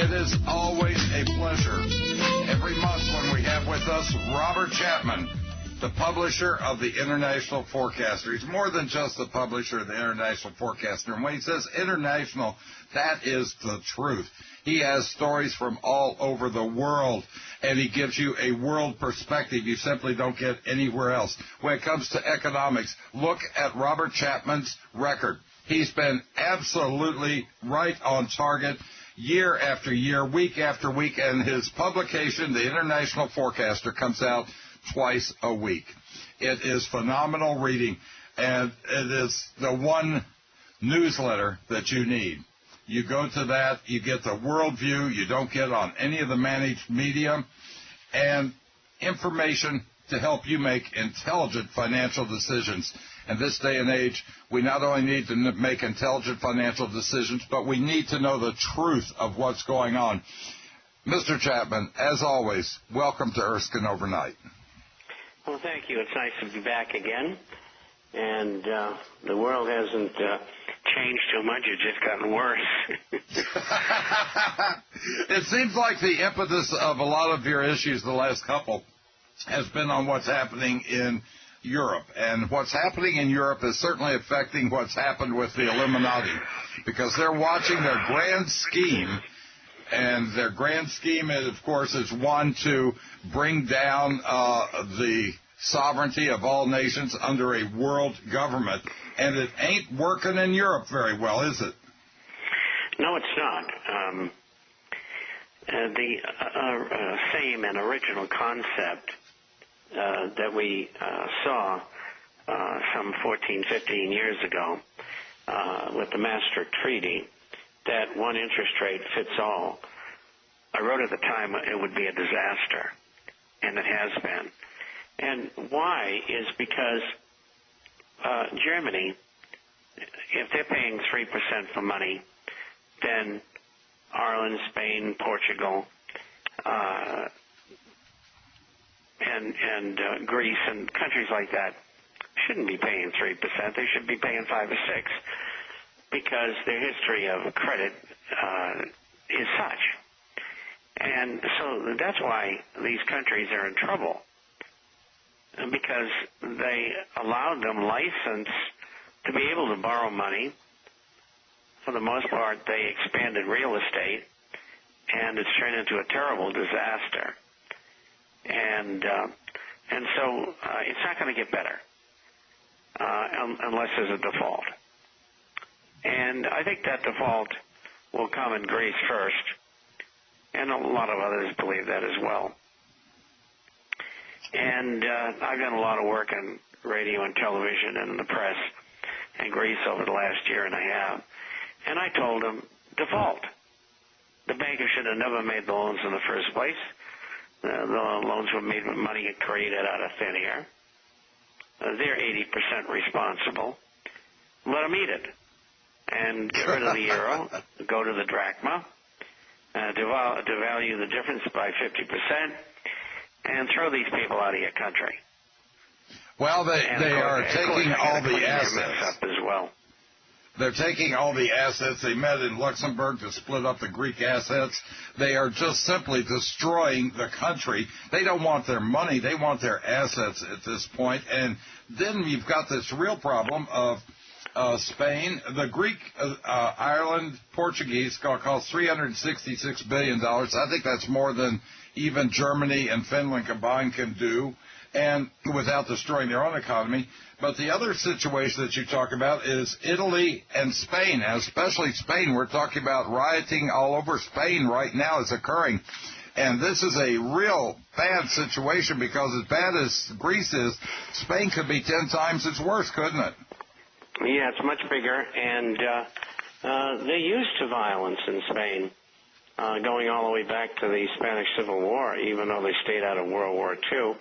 It is always a pleasure every month when we have with us Robert Chapman, the publisher of the International Forecaster. He's more than just the publisher of the International Forecaster. And when he says international, that is the truth. He has stories from all over the world, and he gives you a world perspective you simply don't get anywhere else. When it comes to economics, look at Robert Chapman's record. He's been absolutely right on target year after year, week after week, and his publication, the International Forecaster, comes out twice a week. It is phenomenal reading, and it is the one newsletter that you need. You go to that, you get the worldview you don't get on any of the managed media, and information to help you make intelligent financial decisions. In this day and age, we not only need to make intelligent financial decisions, but we need to know the truth of what's going on. Mr. Chapman, as always, welcome to Erskine Overnight. Well, thank you. It's nice to be back again. And the world hasn't changed too much. It's just gotten worse. It seems like the impetus of a lot of your issues the last couple has been on what's happening in Europe. And what's happening in Europe is certainly affecting what's happened with the Illuminati, because they're watching their grand scheme. And their grand scheme, is, of course, is one to bring down the sovereignty of all nations under a world government. And it ain't working in Europe very well, is it? No, it's not. The same and original concept that we saw some 14, 15 years ago with the Maastricht Treaty, that one interest rate fits all. I wrote at the time it would be a disaster, and it has been. And why is because Germany, if they're paying 3% for money, then Ireland, Spain, Portugal, and Greece and countries like that shouldn't be paying 3%. They should be paying 5 or 6, because their history of credit is such. And so that's why these countries are in trouble, because they allowed them license to be able to borrow money. For the most part, they expanded real estate, and it's turned into a terrible disaster. And so it's not going to get better unless there's a default. And I think that default will come in Greece first, and a lot of others believe that as well. And I've done a lot of work on radio and television and in the press in Greece over the last year and a half, and I told them, default. The bankers should have never made the loans in the first place. The loans were made with money created out of thin air. They're 80% responsible. Let them eat it. And get rid of the euro, go to the drachma, devalue the difference by 50%, and throw these people out of your country. Well, they are taking all the assets. Up as well. They're taking all the assets. They met in Luxembourg to split up the Greek assets. They are just simply destroying the country. They don't want their money. They want their assets at this point. And then you've got this real problem of Spain, the Greek, Ireland, Portuguese cost $366 billion. I think that's more than even Germany and Finland combined can do, and without destroying their own economy. But the other situation that you talk about is Italy and Spain, and especially Spain. We're talking about rioting all over Spain right now is occurring. And this is a real bad situation, because as bad as Greece is, Spain could be 10 times as worse, couldn't it? Yeah, it's much bigger, and they're used to violence in Spain, going all the way back to the Spanish Civil War, even though they stayed out of World War II.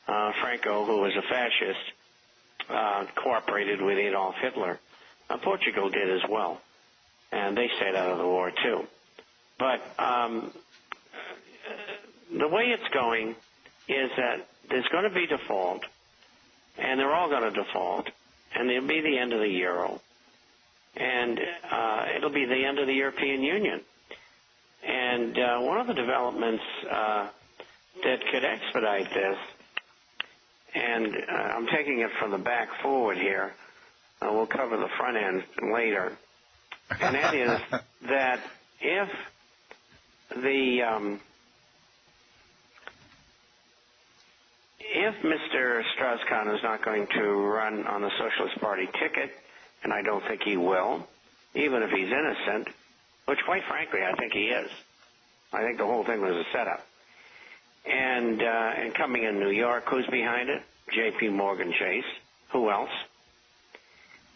Franco, who was a fascist, cooperated with Adolf Hitler. Portugal did as well, and they stayed out of the war too. But the way it's going is that there's going to be default, and they're all going to default, and it'll be the end of the euro, and it'll be the end of the European Union. And And one of the developments that could expedite this, and I'm taking it from the back forward here, we'll cover the front end later, and that is that if Mr. Strauss-Kahn is not going to run on the Socialist Party ticket, and I don't think he will, even if he's innocent, which quite frankly I think he is. I think the whole thing was a setup. And coming in New York, who's behind it? J.P. Morgan Chase. Who else?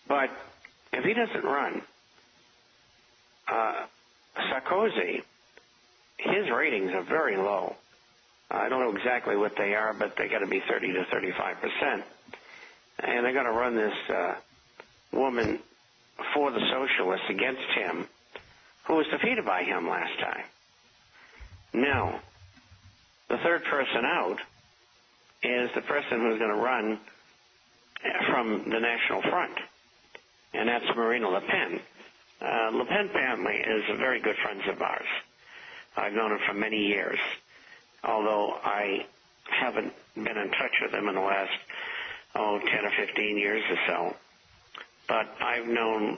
But if he doesn't run, Sarkozy, his ratings are very low. I don't know exactly what they are, but they got to be 30 to 35%. And they're going to run this woman for the socialists against him, who was defeated by him last time. Now, the third person out is the person who's going to run from the National Front, and that's Marine Le Pen. Le Pen family is a very good friends of ours. I've known them for many years, although I haven't been in touch with them in the last, 10 or 15 years or so. But I've known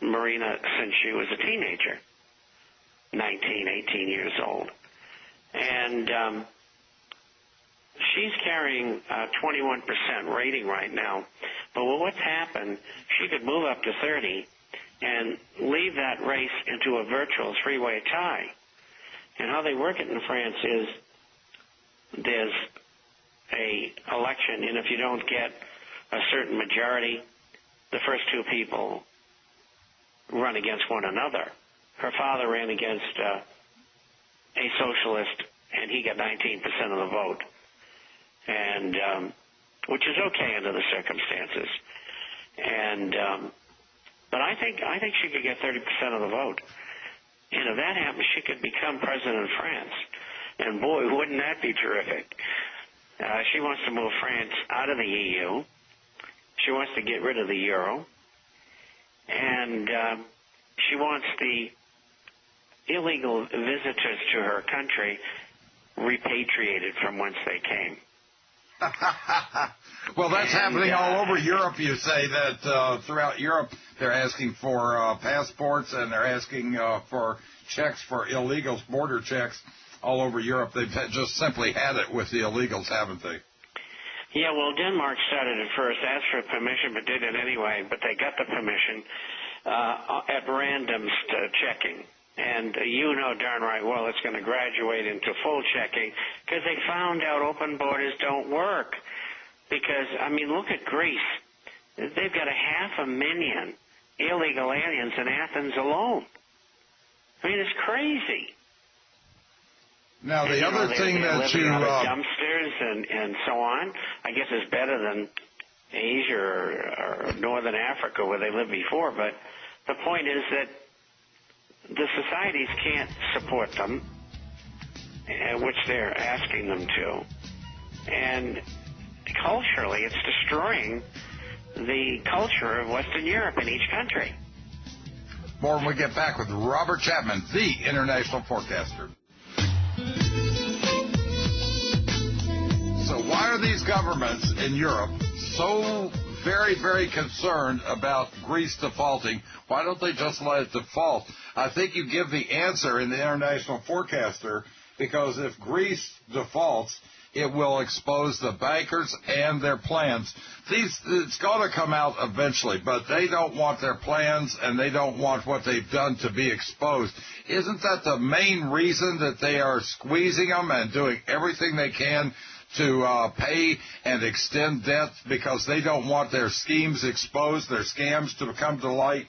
Marina since she was a teenager, 19, 18 years old. And she's carrying a 21% rating right now. But what's happened, she could move up to 30 and leave that race into a virtual three-way tie. And how they work it in France is there's a election, and if you don't get a certain majority, the first two people run against one another. Her father ran against a socialist, and he got 19% of the vote, and which is okay under the circumstances. And but I think she could get 30% of the vote, and if that happens, she could become president of France. And boy, wouldn't that be terrific? She wants to move France out of the EU. She wants to get rid of the euro, and she wants the illegal visitors to her country repatriated from whence they came. Well, that's happening all over Europe. You say that throughout Europe they're asking for passports, and they're asking for checks for illegals, border checks all over Europe. They've just simply had it with the illegals, haven't they? Yeah, well, Denmark started it first, asked for permission, but did it anyway. But they got the permission at random checking. And you know darn right well it's going to graduate into full checking because they found out open borders don't work. Because, I mean, look at Greece. They've got 500,000 illegal aliens in Athens alone. I mean, it's crazy. Now, the other thing that you... dumpsters and so on, I guess is better than Asia or Northern Africa where they lived before. But the point is that the societies can't support them, which they're asking them to. And culturally, it's destroying the culture of Western Europe in each country. More when we get back with Robert Chapman, the international forecaster. So why are these governments in Europe so very, very concerned about Greece defaulting? Why don't they just let it default? I think you give the answer in the international forecaster, because if Greece defaults, it will expose the bankers and their plans. It's going to come out eventually, but they don't want their plans and they don't want what they've done to be exposed. Isn't that the main reason that they are squeezing them and doing everything they can to pay and extend debt, because they don't want their schemes exposed, their scams to come to light?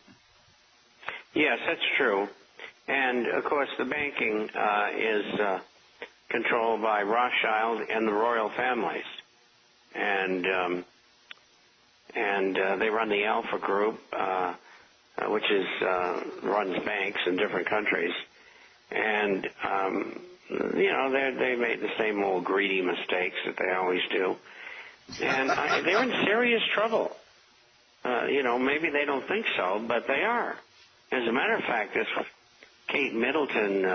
Yes, that's true. And, of course, the banking is controlled by Rothschild and the royal families. And they run the Alpha Group, which runs banks in different countries. And they made the same old greedy mistakes that they always do. And they're in serious trouble. Maybe they don't think so, but they are. As a matter of fact, this Kate Middleton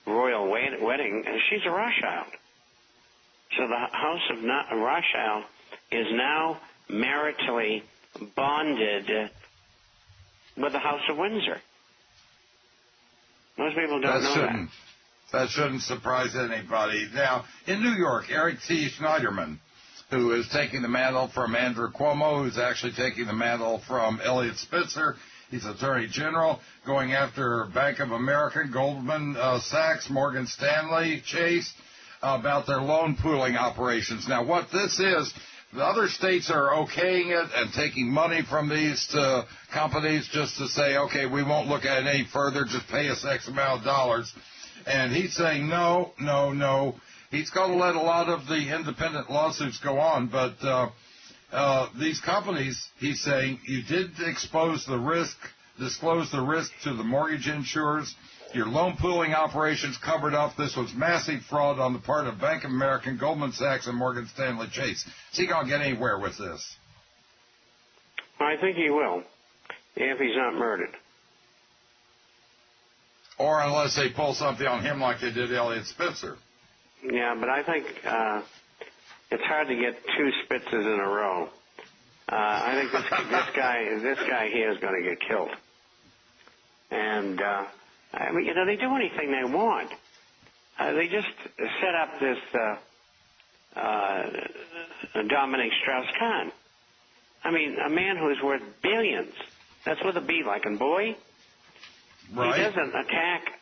royal wedding, and she's a Rothschild. So the House of Rothschild is now maritally bonded with the House of Windsor. Most people don't know that. That shouldn't surprise anybody. Now, in New York, Eric T. Schneiderman, who is taking the mantle from Andrew Cuomo, who's actually taking the mantle from Eliot Spitzer. He's Attorney General, going after Bank of America, Goldman Sachs, Morgan Stanley, Chase, about their loan pooling operations. Now, what this is, the other states are okaying it and taking money from these companies just to say, okay, we won't look at it any further, just pay us X amount of dollars. And he's saying, no. He's going to let a lot of the independent lawsuits go on, but these companies, he's saying, you did disclose the risk to the mortgage insurers. Your loan pooling operations covered up. This was massive fraud on the part of Bank of America, Goldman Sachs, and Morgan Stanley Chase. Is he going to get anywhere with this? I think he will, if he's not murdered. Or unless they pull something on him like they did Eliot Spitzer. Yeah, but I think it's hard to get two Spitzers in a row. I think this guy here is going to get killed. And I mean, they do anything they want. They just set up this Dominic Strauss-Kahn. I mean, a man who's worth billions. That's with a B, like in boy. Right. He doesn't attack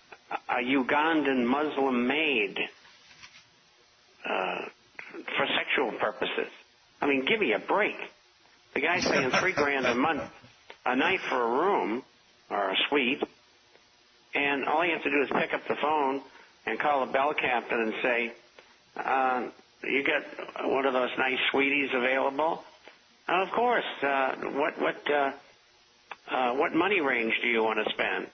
a Ugandan Muslim maid for sexual purposes. I mean, give me a break. The guy's paying $3,000 a month, a night for a room or a suite, and all you have to do is pick up the phone and call the bell captain and say, "You got one of those nice sweeties available?" Of course. What money range do you want to spend?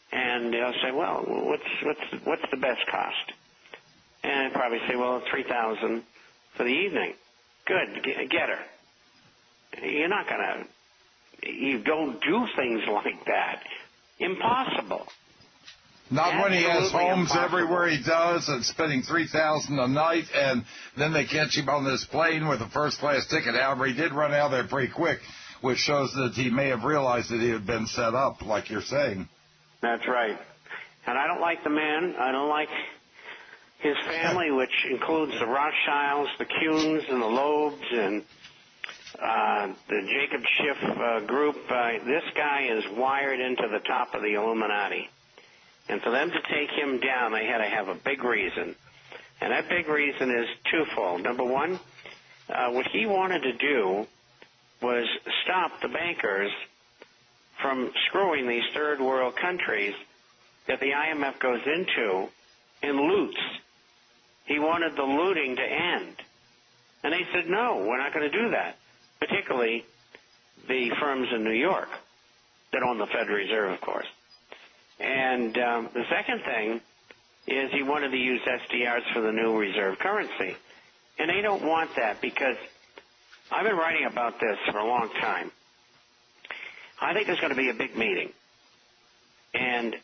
And they'll say, well, what's the best cost? And they'll probably say, well, $3,000 for the evening. Good, get her. You're not going to, you don't do things like that. Impossible. Not when he has homes everywhere he does and spending $3,000 a night, and then they catch him on this plane with a first-class ticket. However, he did run out of there pretty quick, which shows that he may have realized that he had been set up, like you're saying. That's right. And I don't like the man. I don't like his family, which includes the Rothschilds, the Kuhns, and the Loebs, and the Jacob Schiff group. This guy is wired into the top of the Illuminati. And for them to take him down, they had to have a big reason. And that big reason is twofold. Number one, what he wanted to do was stop the bankers from screwing these third world countries that the IMF goes into and loots. He wanted the looting to end. And they said, no, we're not going to do that, particularly the firms in New York that own the Federal Reserve, of course. And the second thing is he wanted to use SDRs for the new reserve currency. And they don't want that because I've been writing about this for a long time. I think there's going to be a big meeting. And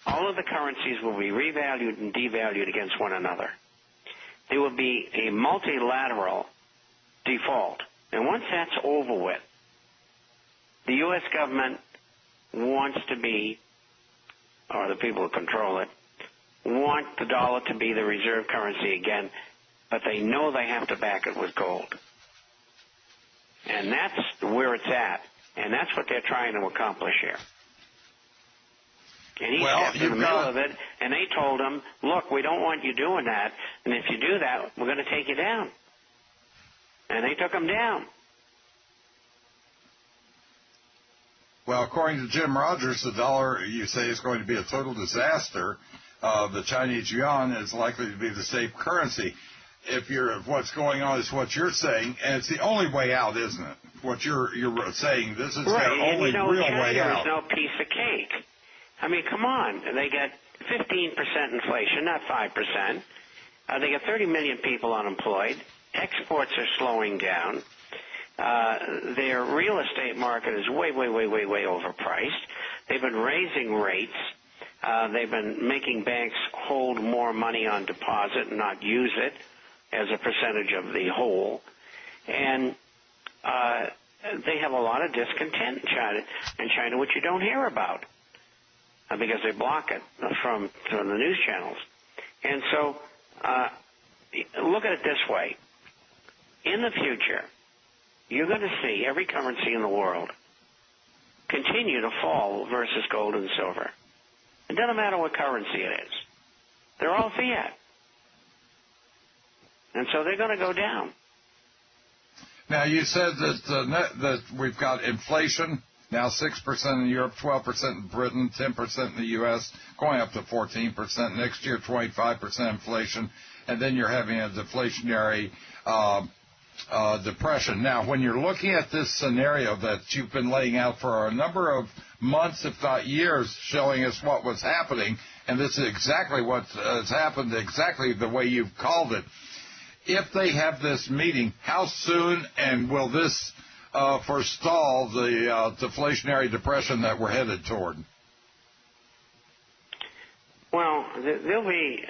all of the currencies will be revalued and devalued against one another. There will be a multilateral default. And once that's over with, the U.S. government wants to be, or the people who control it, want the dollar to be the reserve currency again, but they know they have to back it with gold. And that's where it's at. And that's what they're trying to accomplish here. And he stepped in the middle of it, and they told him, look, we don't want you doing that, and if you do that, we're going to take you down. And they took him down. Well, according to Jim Rogers, the dollar, you say, is going to be a total disaster. The Chinese yuan is likely to be the safe currency. If what's going on is what you're saying, and it's the only way out, isn't it? What you're saying, this is their only real way out. There's no piece of cake. I mean, come on. They got 15% inflation, not 5%. They got 30 million people unemployed. Exports are slowing down. Their real estate market is way overpriced. They've been raising rates. They've been making banks hold more money on deposit and not use it as a percentage of the whole. And they have a lot of discontent in China, which you don't hear about because they block it from the news channels. And so look at it this way. In the future, you're going to see every currency in the world continue to fall versus gold and silver. It doesn't matter what currency it is. They're all fiat. And so they're going to go down. Now, you said that we've got inflation, now 6% in Europe, 12% in Britain, 10% in the U.S., going up to 14%. Next year, 25% inflation. And then you're having a deflationary depression. Now, when you're looking at this scenario that you've been laying out for a number of months, if not years, showing us what was happening, and this is exactly what has happened, exactly the way you've called it. If they have this meeting, how soon, and will this forestall the deflationary depression that we're headed toward? Well, there'll be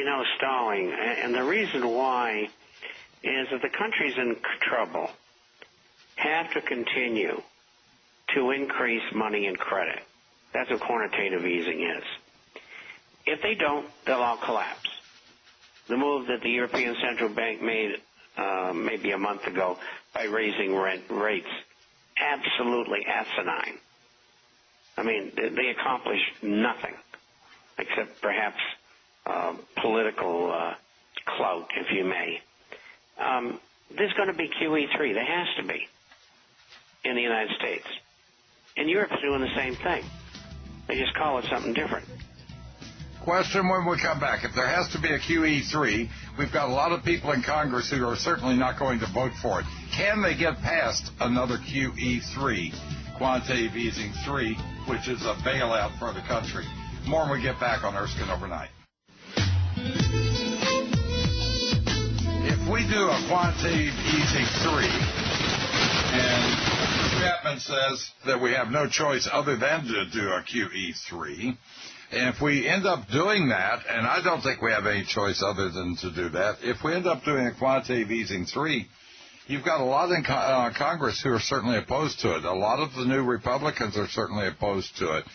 no stalling, and the reason why is that the countries in trouble have to continue to increase money and credit. That's what quantitative easing is. If they don't, they'll all collapse. The move that the European Central Bank made maybe a month ago by raising rates, absolutely asinine. I mean, they accomplished nothing except perhaps political clout, if you may. There's going to be QE3. There has to be in the United States. And Europe's doing the same thing. They just call it something different. Question when we come back. If there has to be a QE3, we've got a lot of people in Congress who are certainly not going to vote for it. Can they get past another QE3, quantitative easing 3, which is a bailout for the country? More when we get back on Erskine Overnight. If we do a quantitative easing 3, and Chapman says that we have no choice other than to do a QE3, and if we end up doing that, and I don't think we have any choice other than to do that, if we end up doing a quantitative easing 3, you've got a lot in Congress who are certainly opposed to it. A lot of the new Republicans are certainly opposed to it.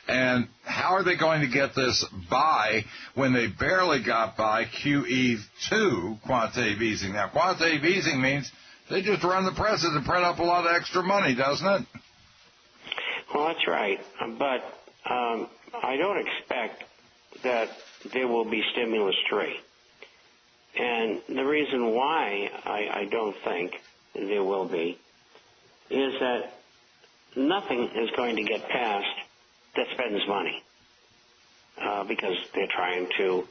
And how are they going to get this by when they barely got by QE2, quantitative easing? Now, quantitative easing means they just run the presses and print up a lot of extra money, doesn't it? Well, that's right. But I don't expect that there will be stimulus 3. And the reason why I don't think there will be is that nothing is going to get passed that spends money because they're trying to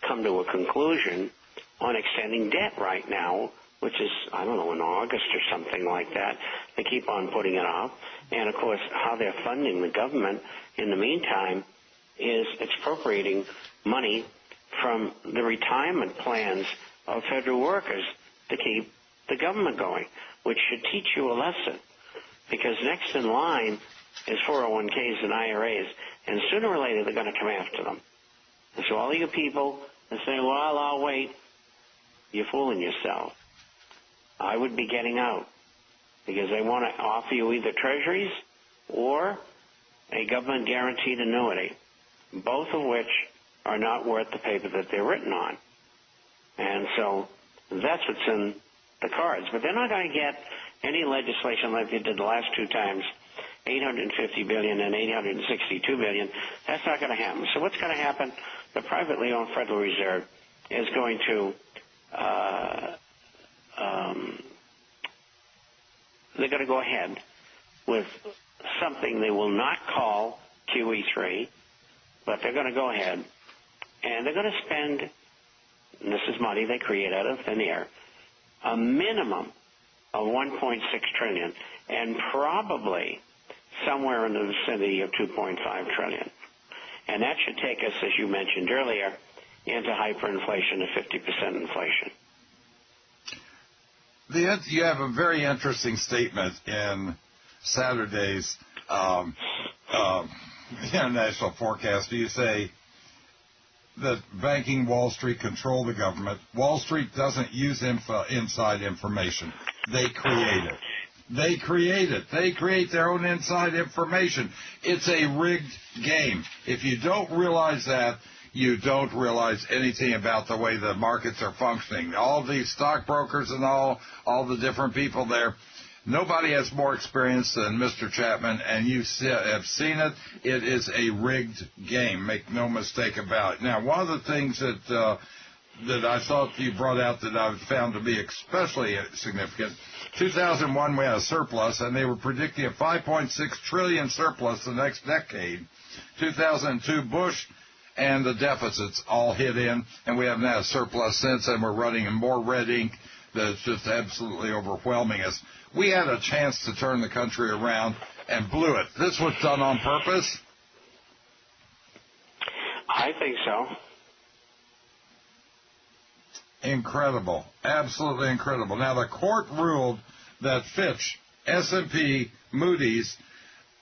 come to a conclusion on extending debt right now, which is, I don't know, in August or something like that. They keep on putting it off. And, of course, how they're funding the government in the meantime is expropriating money from the retirement plans of federal workers to keep the government going, which should teach you a lesson. Because next in line is 401ks and IRAs, and sooner or later they're going to come after them. And so all you people that say, well, I'll wait, you're fooling yourself. I would be getting out because they want to offer you either treasuries or a government guaranteed annuity, both of which are not worth the paper that they're written on. And so that's what's in the cards. But they're not going to get any legislation like they did the last two times, $850 billion and $862 billion. That's not going to happen. So what's going to happen? The privately owned Federal Reserve is going to they're going to go ahead with something they will not call QE3, but they're going to go ahead and they're going to spend, and this is money they create out of thin air, a minimum of $1.6 trillion and probably somewhere in the vicinity of $2.5 trillion. And that should take us, as you mentioned earlier, into hyperinflation to 50% inflation. You have a very interesting statement in Saturday's the international forecaster, you say that banking, Wall Street control the government. Wall Street doesn't use inside information. They create it. They create it. They create their own inside information. It's a rigged game. If you don't realize that, you don't realize anything about the way the markets are functioning. All these stockbrokers and all the different people there, nobody has more experience than Mr. Chapman, and you have seen it. It is a rigged game. Make no mistake about it. Now, one of the things that I thought you brought out that I found to be especially significant, 2001 we had a surplus, and they were predicting a $5.6 trillion surplus the next decade. 2002, Bush and the deficits all hit in, and we haven't had a surplus since, and we're running in more red ink that's just absolutely overwhelming us. We had a chance to turn the country around and blew it. This was done on purpose? I think so. Incredible. Absolutely incredible. Now, the court ruled that Fitch, S&P, Moody's,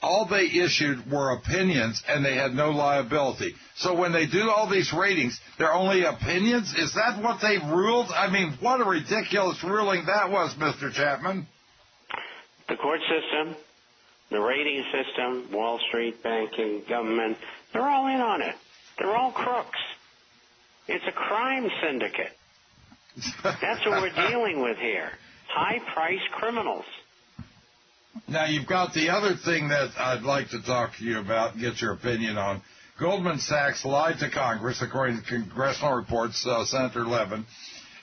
all they issued were opinions, and they had no liability. So when they do all these ratings, they're only opinions? Is that what they ruled? I mean, what a ridiculous ruling that was, Mr. Chapman. The court system, the rating system, Wall Street, banking, government, they're all in on it. They're all crooks. It's a crime syndicate. That's what we're dealing with here. High-priced criminals. Now, you've got the other thing that I'd like to talk to you about and get your opinion on. Goldman Sachs lied to Congress, according to congressional reports, Senator Levin,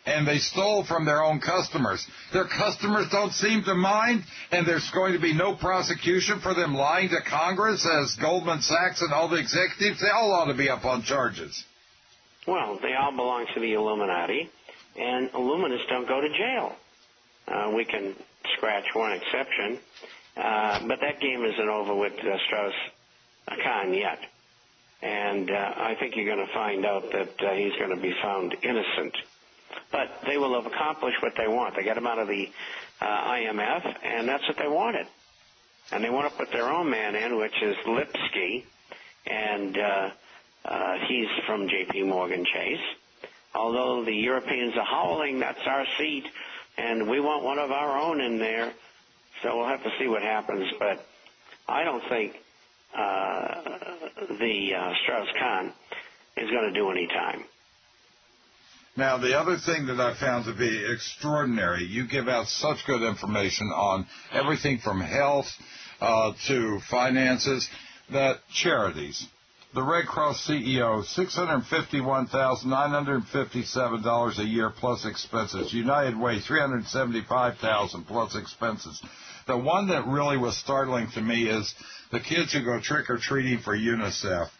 and they stole from their own customers. Their customers don't seem to mind, and there's going to be no prosecution for them lying to Congress as Goldman Sachs and all the executives. They all ought to be up on charges. Well, they all belong to the Illuminati, and Illuminists don't go to jail. We can scratch one exception, but that game isn't over with Strauss-Kahn yet. And I think you're going to find out that he's going to be found innocent. But they will have accomplished what they want. They got him out of the IMF, and that's what they wanted. And they want to put their own man in, which is Lipsky, and he's from J.P. Morgan Chase. Although the Europeans are howling, that's our seat, and we want one of our own in there. So we'll have to see what happens. But I don't think the Strauss-Kahn is going to do any time. Now, the other thing that I found to be extraordinary, you give out such good information on everything from health to finances, that charities. The Red Cross CEO, $651,957 a year plus expenses. United Way, $375,000 plus expenses. The one that really was startling to me is the kids who go trick-or-treating for UNICEF.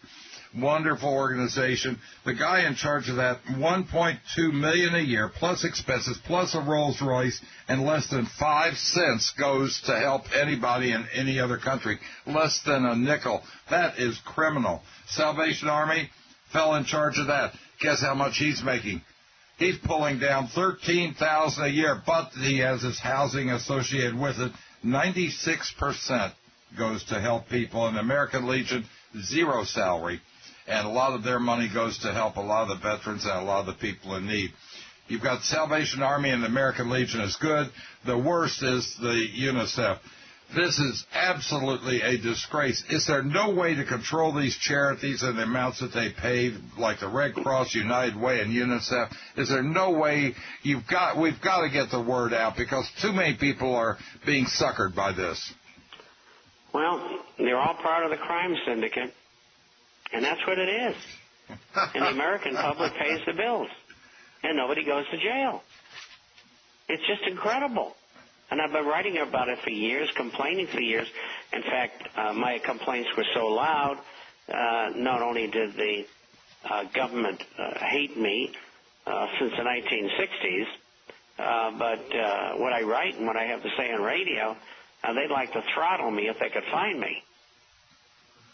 Wonderful organization. The guy in charge of that, $1.2 million a year, plus expenses, plus a Rolls Royce, and less than 5 cents goes to help anybody in any other country. Less than a nickel. That is criminal. Salvation Army fell in charge of that. Guess how much he's making? He's pulling down $13,000 a year, but he has his housing associated with it. 96% goes to help people. And the American Legion, zero salary. And a lot of their money goes to help a lot of the veterans and a lot of the people in need. You've got Salvation Army and the American Legion is good. The worst is the UNICEF. This is absolutely a disgrace. Is there no way to control these charities and the amounts that they pay, like the Red Cross, United Way, and UNICEF? Is there no way? We've got to get the word out because too many people are being suckered by this. Well, they're all part of the crime syndicate, and that's what it is. And the American public pays the bills, and nobody goes to jail. It's just incredible. And I've been writing about it for years, complaining for years. In fact, my complaints were so loud, not only did the government hate me since the 1960s, but what I write and what I have to say on radio, they'd like to throttle me if they could find me.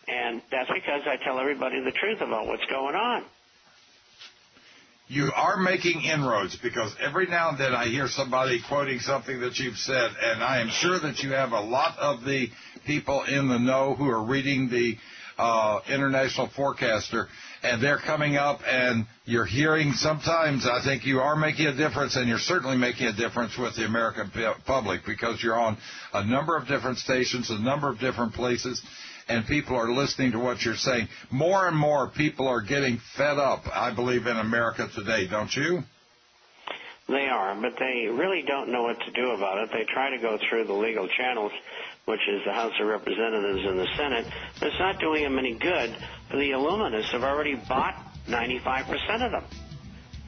And that's because I tell everybody the truth about what's going on. You are making inroads because every now and then I hear somebody quoting something that you've said, and I am sure that you have a lot of the people in the know who are reading the international forecaster, and they're coming up, and you're hearing sometimes, I think you are making a difference, and you're certainly making a difference with the American public, because you're on a number of different stations, a number of different places, and people are listening to what you're saying. More and more people are getting fed up, I believe, in America today, don't you? They are, but they really don't know what to do about it. They try to go through the legal channels, which is the House of Representatives and the Senate, but it's not doing them any good. The Illuminists have already bought 95% of them.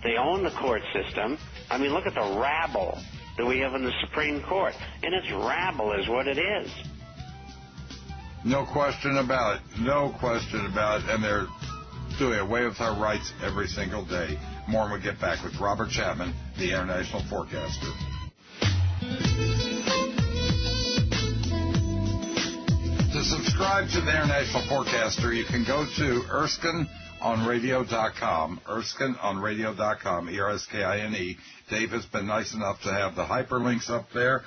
They own the court system. I mean, look at the rabble that we have in the Supreme Court, and it's rabble is what it is. No question about it. No question about it. And they're doing away with our rights every single day. More when we get back with Robert Chapman, the International Forecaster. To subscribe to the International Forecaster, you can go to ErskineOnRadio.com, ErskineOnRadio.com, ERSKINE. Dave has been nice enough to have the hyperlinks up there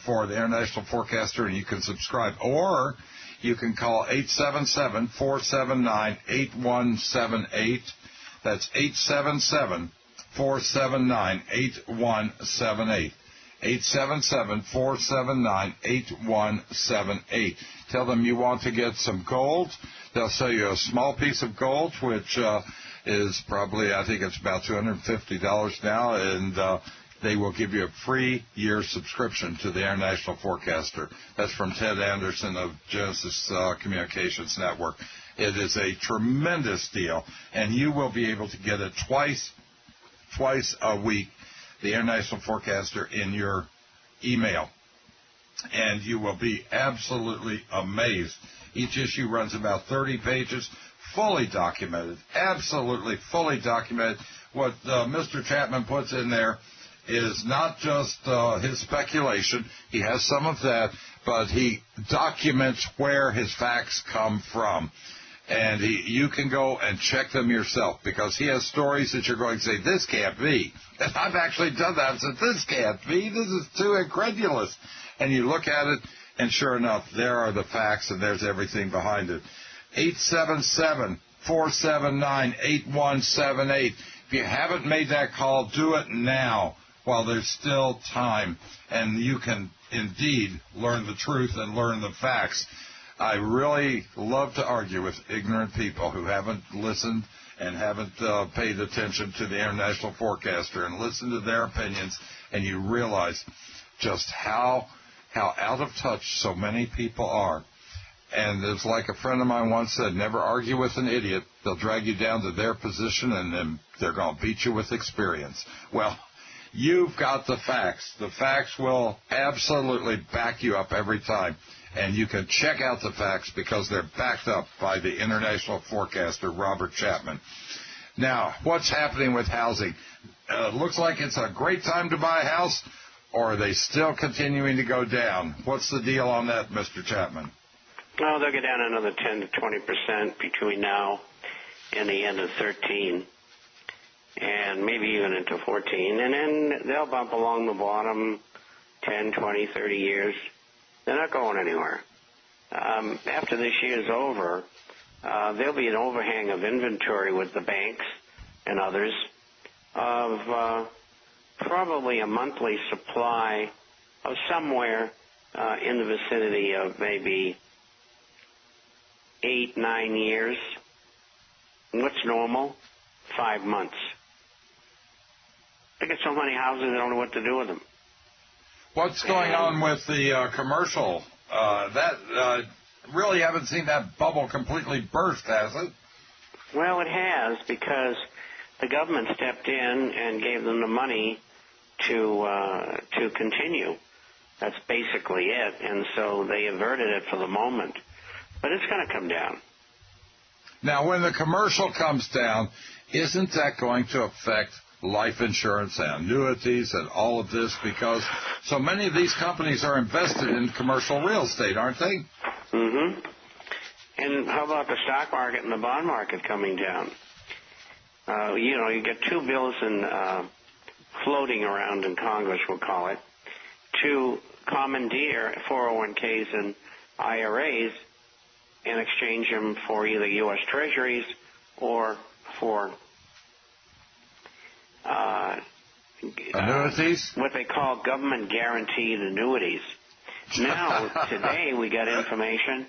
for the International Forecaster, and you can subscribe. Or you can call 877-479-8178. That's 877-479-8178. 877-479-8178. Tell them you want to get some gold. They'll sell you a small piece of gold, which is probably, I think it's about $250 now, and they will give you a free year subscription to the International Forecaster. That's from Ted Anderson of Genesis Communications Network. It is a tremendous deal, and you will be able to get it twice a week, the International Forecaster, in your email. And you will be absolutely amazed. Each issue runs about 30 pages, fully documented, absolutely fully documented. What Mr. Chapman puts in there is not just his speculation. He has some of that, but he documents where his facts come from. And you can go and check them yourself, because he has stories that you're going to say, this can't be. And I've actually done that and said, this can't be. This is too incredulous. And you look at it, and sure enough, there are the facts, and there's everything behind it. 877-479-8178. If you haven't made that call, do it now while there's still time, and you can indeed learn the truth and learn the facts. I really love to argue with ignorant people who haven't listened and haven't paid attention to the International Forecaster, and listen to their opinions, and you realize just how out of touch so many people are. And it's like a friend of mine once said, never argue with an idiot. They'll drag you down to their position, and then they're going to beat you with experience. Well, you've got the facts. The facts will absolutely back you up every time. And you can check out the facts because they're backed up by the International Forecaster, Robert Chapman. Now, what's happening with housing? Looks like it's a great time to buy a house, or are they still continuing to go down? What's the deal on that, Mr. Chapman? Well, they'll go down another 10 to 20% between now and the end of 13, and maybe even into 14. And then they'll bump along the bottom 10, 20, 30 years. They're not going anywhere. After this year's over, there'll be an overhang of inventory with the banks and others of probably a monthly supply of somewhere in the vicinity of maybe 8, 9 years. And what's normal? 5 months. They get so many houses, they don't know what to do with them. What's going on with the commercial? Really haven't seen that bubble completely burst, has it? Well, it has, because the government stepped in and gave them the money to continue. That's basically it, and so they averted it for the moment. But it's going to come down. Now, when the commercial comes down, isn't that going to affect life insurance and annuities and all of this, because so many of these companies are invested in commercial real estate, aren't they? Mm-hmm. And how about the stock market and the bond market coming down? You get two bills floating around in Congress, we'll call it, to commandeer 401ks and IRAs and exchange them for either U.S. Treasuries or for annuities? What they call government-guaranteed annuities. Now, today, we got information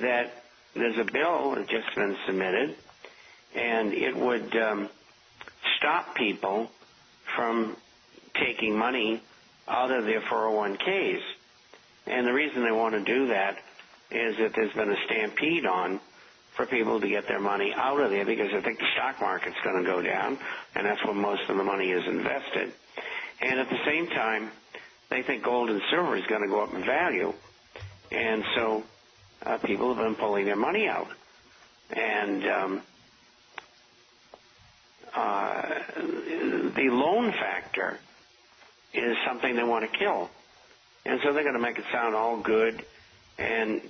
that there's a bill that's just been submitted, and it would stop people from taking money out of their 401ks. And the reason they want to do that is that there's been a stampede on for people to get their money out of there because they think the stock market's going to go down, and that's where most of the money is invested. And at the same time, they think gold and silver is going to go up in value, and so people have been pulling their money out. And the loan factor is something they want to kill. And so they're going to make it sound all good, and,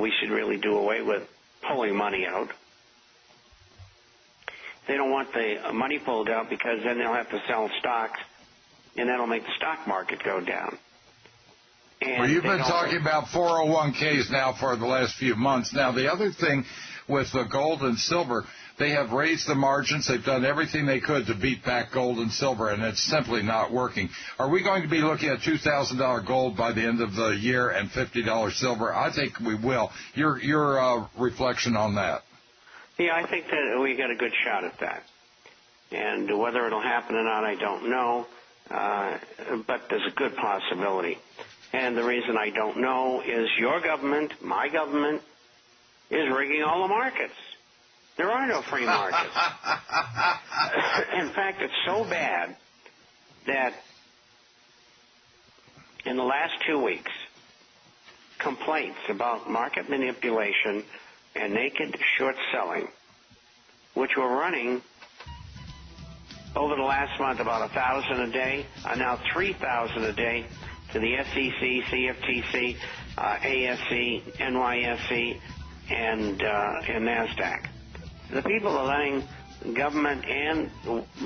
we should really do away with pulling money out. They don't want the money pulled out because then they'll have to sell stocks, and that'll make the stock market go down. And well, you've been talking about 401ks now for the last few months. Now, the other thing with the gold and silver, they have raised the margins. They've done everything they could to beat back gold and silver, and it's simply not working. Are we going to be looking at $2,000 gold by the end of the year and $50 silver? I think we will. Your reflection on that? Yeah, I think that we got a good shot at that. And whether it'll happen or not, I don't know, but there's a good possibility. And the reason I don't know is your government, my government, is rigging all the markets. There are no free markets. In fact, it's so bad that in the last 2 weeks, complaints about market manipulation and naked short selling, which were running over the last month about 1,000 a day, are now 3,000 a day to the SEC, CFTC, ASC, NYSE, and NASDAQ. The people are letting government and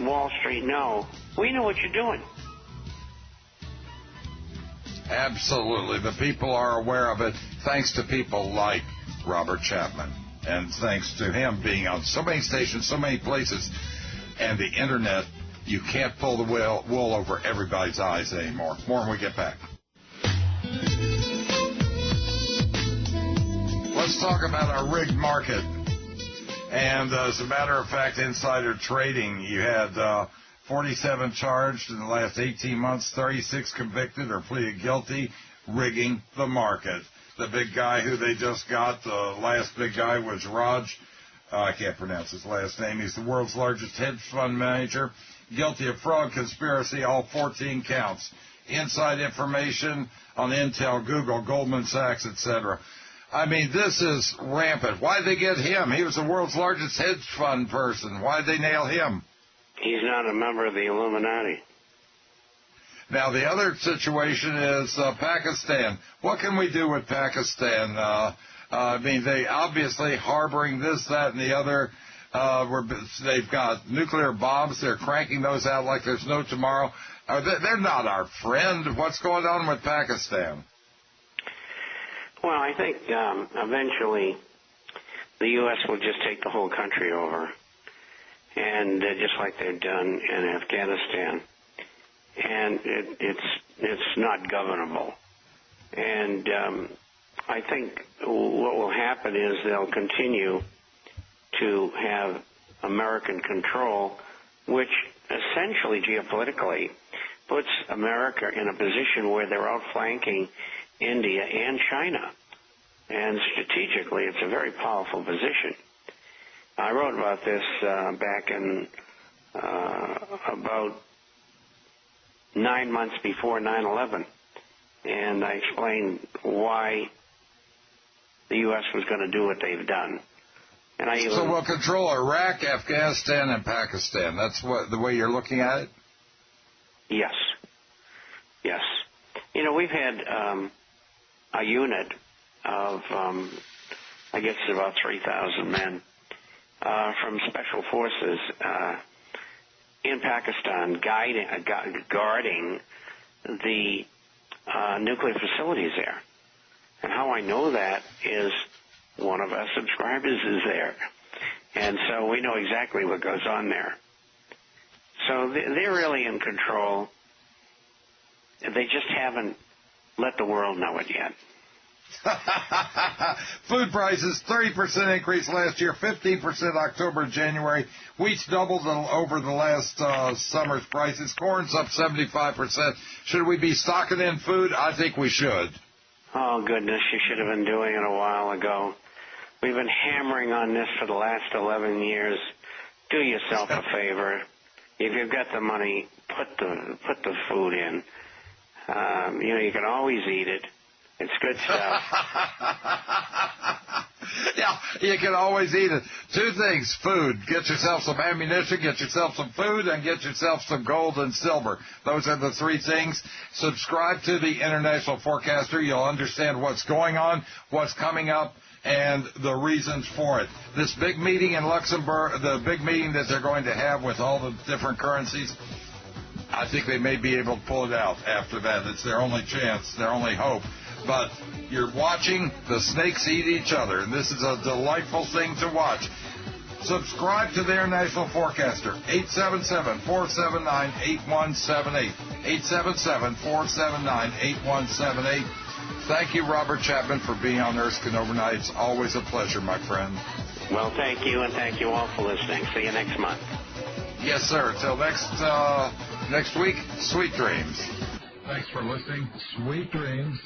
Wall Street know, we know what you're doing. Absolutely. The people are aware of it, thanks to people like Robert Chapman, and thanks to him being on so many stations, so many places, and the Internet. You can't pull the wool over everybody's eyes anymore. More when we get back. Let's talk about our rigged market. And as a matter of fact, insider trading, you had 47 charged in the last 18 months, 36 convicted or pleaded guilty, rigging the market. The big guy who they just got, the last big guy was Raj. I can't pronounce his last name. He's the world's largest hedge fund manager, guilty of fraud, conspiracy, all 14 counts. Inside information on Intel, Google, Goldman Sachs, etc. I mean, this is rampant. Why did they get him? He was the world's largest hedge fund person. Why did they nail him? He's not a member of the Illuminati. Now, the other situation is Pakistan. What can we do with Pakistan? I mean, they obviously harboring this, that, and the other. They've got nuclear bombs. They're cranking those out like there's no tomorrow. They're not our friend. What's going on with Pakistan? Well, I think eventually the U.S. will just take the whole country over, and just like they've done in Afghanistan. And it's not governable. And I think what will happen is they'll continue to have American control, which essentially geopolitically puts America in a position where they're outflanking India and China. And strategically, it's a very powerful position. I wrote about this back in about 9 months before 9/11, and I explained why the U.S. was going to do what they've done. And so we'll control Iraq, Afghanistan, and Pakistan. That's the way you're looking at it? Yes. Yes. You know, we've had a unit of, I guess, about 3,000 men from Special Forces in Pakistan guarding the nuclear facilities there. And how I know that is one of our subscribers is there. And so we know exactly what goes on there. So they're really in control. They just haven't let the world know it yet. Food prices, 30% increase last year, 15% October and January. Wheat's doubled over the last summer's prices. Corn's up 75%. Should we be stocking in food? I think we should. Oh, goodness, you should have been doing it a while ago. We've been hammering on this for the last 11 years. Do yourself a favor. If you've got the money, put the food in. You can always eat it. It's good stuff. Yeah, you can always eat it. Two things, food. Get yourself some ammunition, get yourself some food, and get yourself some gold and silver. Those are the three things. Subscribe to the International Forecaster. You'll understand what's going on, what's coming up, and the reasons for it. This big meeting in Luxembourg, the big meeting that they're going to have with all the different currencies, I think they may be able to pull it out after that. It's their only chance, their only hope. But you're watching the snakes eat each other, and this is a delightful thing to watch. Subscribe to the International Forecaster, 877-479-8178, 877-479-8178. Thank you, Robert Chapman, for being on Erskine Overnight. It's always a pleasure, my friend. Well, thank you, and thank you all for listening. See you next month. Yes, sir. Till next week, sweet dreams. Thanks for listening. Sweet dreams.